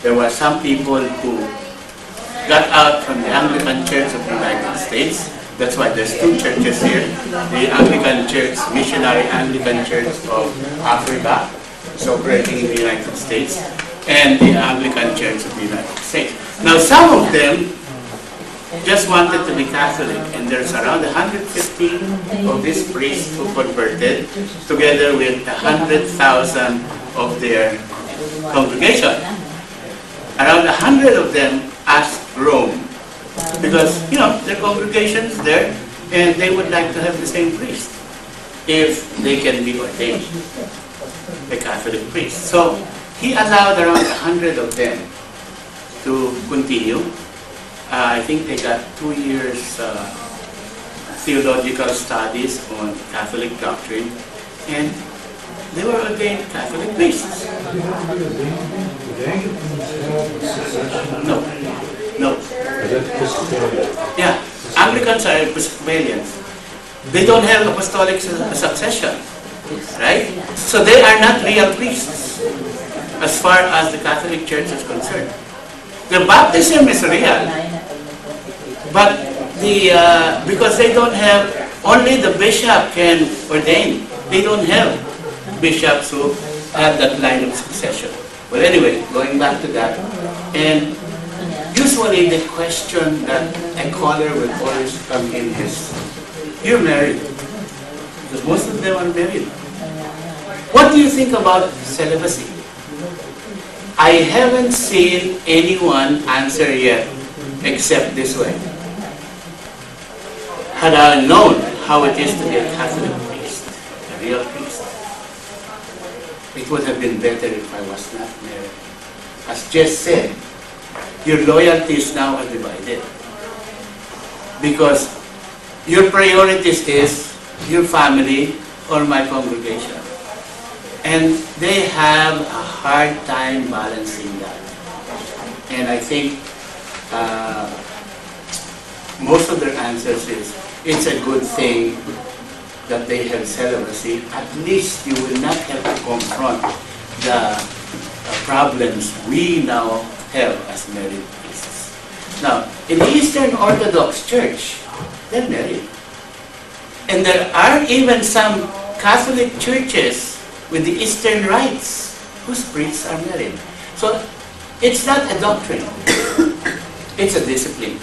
there were some people who got out from the Anglican Church of the United States. That's why there's two churches here. The Anglican Church, Missionary Anglican Church of Africa, is operating in the United States, and the Anglican Church of the United States. Now some of them just wanted to be Catholic, and there's around 150 of these priests who converted, together with 100,000 of their congregation. Around 100 of them asked Rome, because, you know, their congregation's there, and they would like to have the same priest, if they can be ordained a Catholic priest. So he allowed around 100 of them to continue. I think they got 2 years theological studies on Catholic doctrine, and they were ordained Catholic priests. No, no. Yeah, Anglicans are Episcopalians. They don't have apostolic succession, right? So they are not real priests as far as the Catholic Church is concerned. The baptism is real, but because they don't have, only the bishop can ordain. They don't have bishops who have that line of succession. But anyway, going back to that, and usually the question that a caller will always come in is, you're married, because most of them are married. What do you think about celibacy? I haven't seen anyone answer yet except this way. Had I known how it is to be a Catholic priest, a real priest, it would have been better if I was not married. As Jess said, your loyalties now are divided, because your priorities is your family or my congregation. And they have a hard time balancing that. And I think most of their answers is, it's a good thing that they have celibacy. At least you will not have to confront the problems we now have as married priests. Now, in the Eastern Orthodox Church, they're married. And there are even some Catholic churches with the Eastern rites whose priests are married. So it's not a doctrine, it's a discipline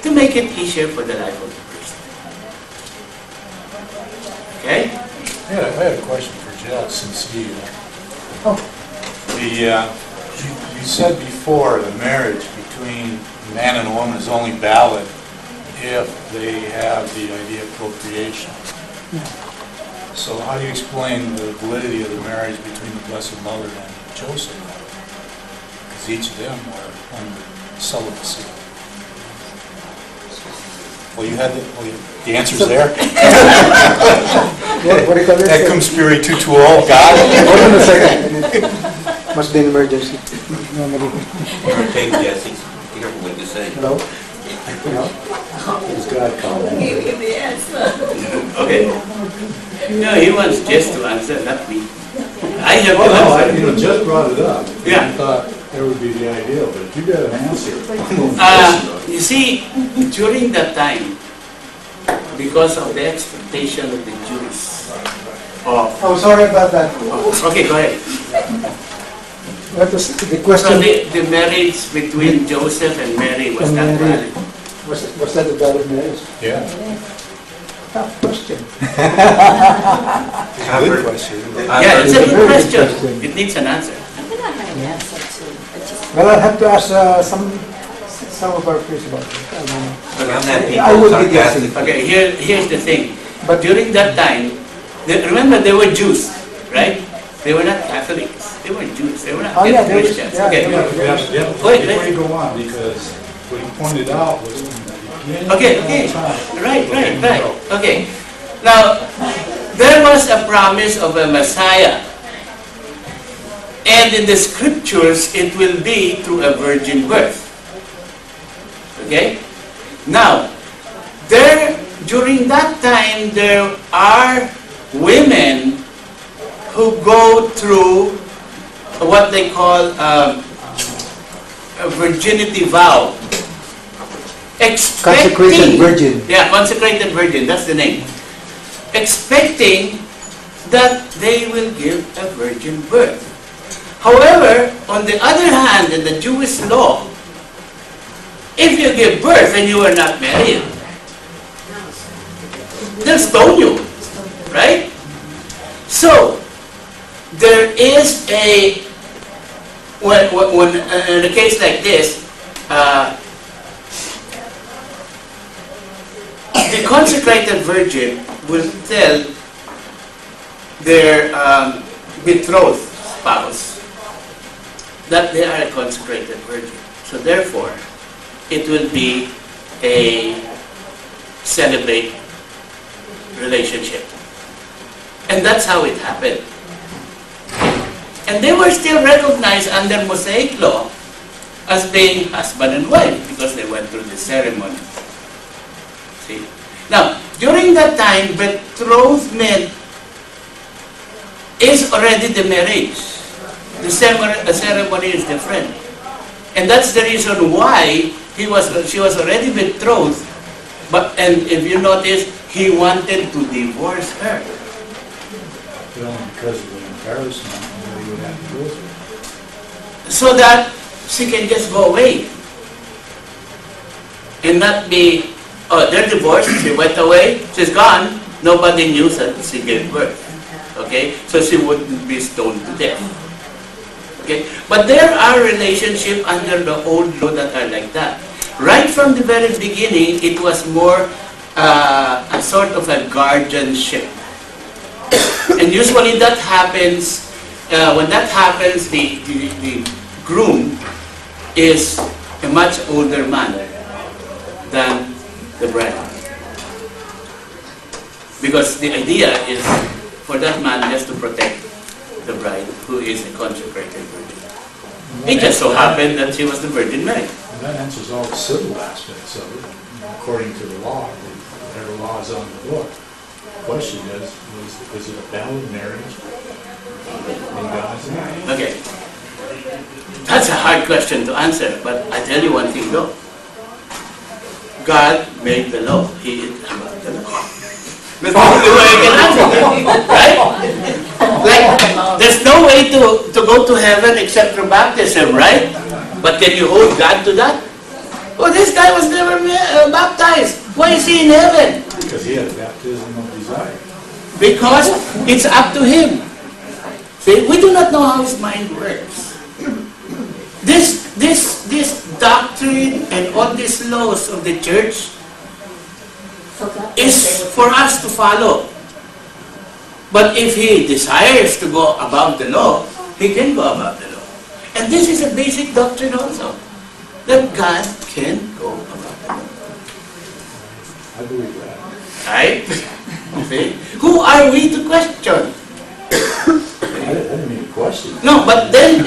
to make it easier for the life of the priest. Okay? Yeah, I had a question for Jess, since you said before the marriage between a man and a woman is only valid if they have the idea of procreation. So how do you explain the validity of the marriage between the Blessed Mother and Joseph? Because each of them were under celibacy. Well, you had the answer's there. What do you call this? That comes Spirit 220, God. Hold on a second. Must be an emergency. Normally. Take Jesse. Be careful what you say. Hello? Hello? Is God calling? Give the answer. Okay. No, he wants Jess to answer, not me. I have Oh, to no, answer. just brought it up. Yeah. I thought that would be the ideal, but if you got an answer. You see, during that time, because of the expectation of the Jews, Oh, sorry about that. okay, go ahead. What was the So question? the marriage between Joseph and Mary was And not Mary. valid. Was that a valid marriage? Yeah. Tough question. Good question. Yeah, it's a Very good good question. question. It needs an answer. I think I have an answer too. I just Well, I'll have to ask some of our priests about it. I don't know. But on that I would people be guessing. sarcastic. Okay, here's the thing. But During that time, remember they were Jews, right? They were not Catholics. They were Jews. They were not Oh, yeah, they were- Christians. yeah, Okay. they were- Wait, Before you go on, because what you pointed out was from the beginning Okay, of okay. time. Right. Okay. Now, there was a promise of a Messiah. And in the scriptures, it will be through a virgin birth. Okay? Now, during that time, there are women who go through what they call a virginity vow. Consecrated virgin. Yeah, consecrated virgin, that's the name. Expecting that they will give a virgin birth. However, on the other hand, in the Jewish law, if you give birth and you are not married, they'll stone you, right? So, there is when in a case like this, the consecrated virgin will tell their betrothed spouse that they are a consecrated virgin. So therefore, it will be a celebrate relationship. And that's how it happened. And they were still recognized under Mosaic law as being husband and wife because they went through the ceremony. See? Now, during that time, betrothment is already the marriage. The ceremony is different. And that's the reason why she was already betrothed, and if you notice, he wanted to divorce her. But only because of the embarrassment that he would have to go through. So that she can just go away. And not be, oh, they're divorced, she went away, she's gone, nobody knew that she gave birth. Okay? So she wouldn't be stoned to death. Okay? But there are relationships under the old law that are like that. Right from the very beginning, it was more a sort of a guardianship. And usually that happens, when that happens, the groom is a much older man than the bride. Because the idea is for that man just to protect the bride who is a consecrated virgin. It just so happened that she was the Virgin Mary. And that answers all the civil aspects of it, according to the law, whatever law is on the book. The question is it a valid marriage in God's name? Okay. That's a hard question to answer, but I tell you one thing though. God made the law. He is above the law. That's the only way I can answer that, right? Like, there's no way to go to heaven except through baptism, right? But can you hold God to that? Oh, this guy was never baptized. Why is he in heaven? Because he had a baptism of desire. Because it's up to him. See, we do not know how his mind works. This doctrine and all these laws of the church is for us to follow. But if he desires to go above the law, he can go above the law. And this is a basic doctrine also, that God can go above the law. I believe that. Right? See? Who are we to question? I didn't mean to question. No, but then,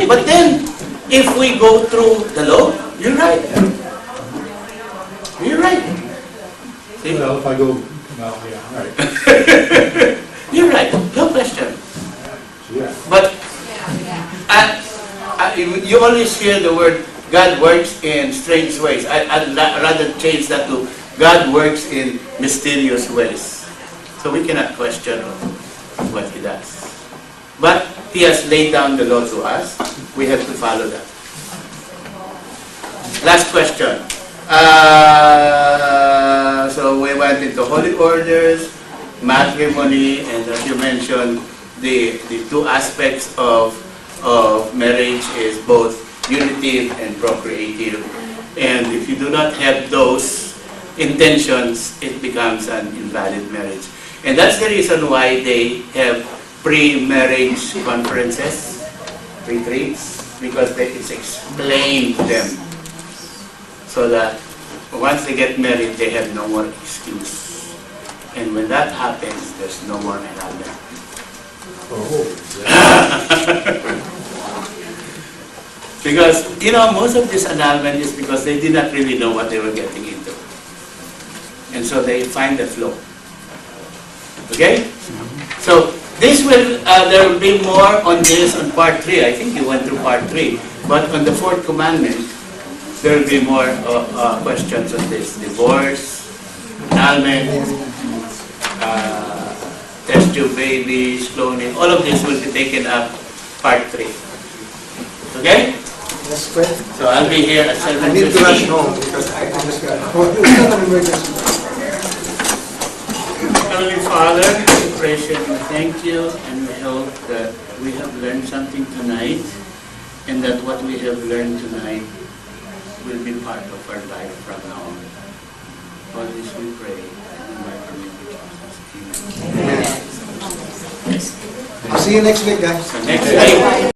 if we go through the law, you're right. You're right. See? Well, if I go, well, yeah, all right. You're right. No question. Yeah. But you always hear the word God works in strange ways. I'd rather change that to God works in mysterious ways. So we cannot question what he does. But he has laid down the law to us. We have to follow that. Last question. So we went into holy orders, matrimony, and as you mentioned, the two aspects of marriage is both unitive and procreative. And if you do not have those intentions, it becomes an invalid marriage. And that's the reason why they have pre-marriage conferences, retreats, because it's explained to them so that once they get married, they have no more excuse. And when that happens, there's no more annulment. Because, most of this annulment is because they did not really know what they were getting into. And so they find the flow. Okay? So, this will, there will be more on this on part 3. I think you went through part 3. But on the 4th commandment, there will be more questions on this. Divorce, annulment, test tube babies, cloning, all of this will be taken up part 3. Okay? That's great. So I'll be here at I need to rush 7:15. home because I just got, it's not an emergency. Heavenly Father, we praise you and we thank you, and we hope that we have learned something tonight, and that what we have learned tonight will be part of our life from now on. All this we pray in the mighty name of Jesus. Amen. I'll see you next week, guys. So next week.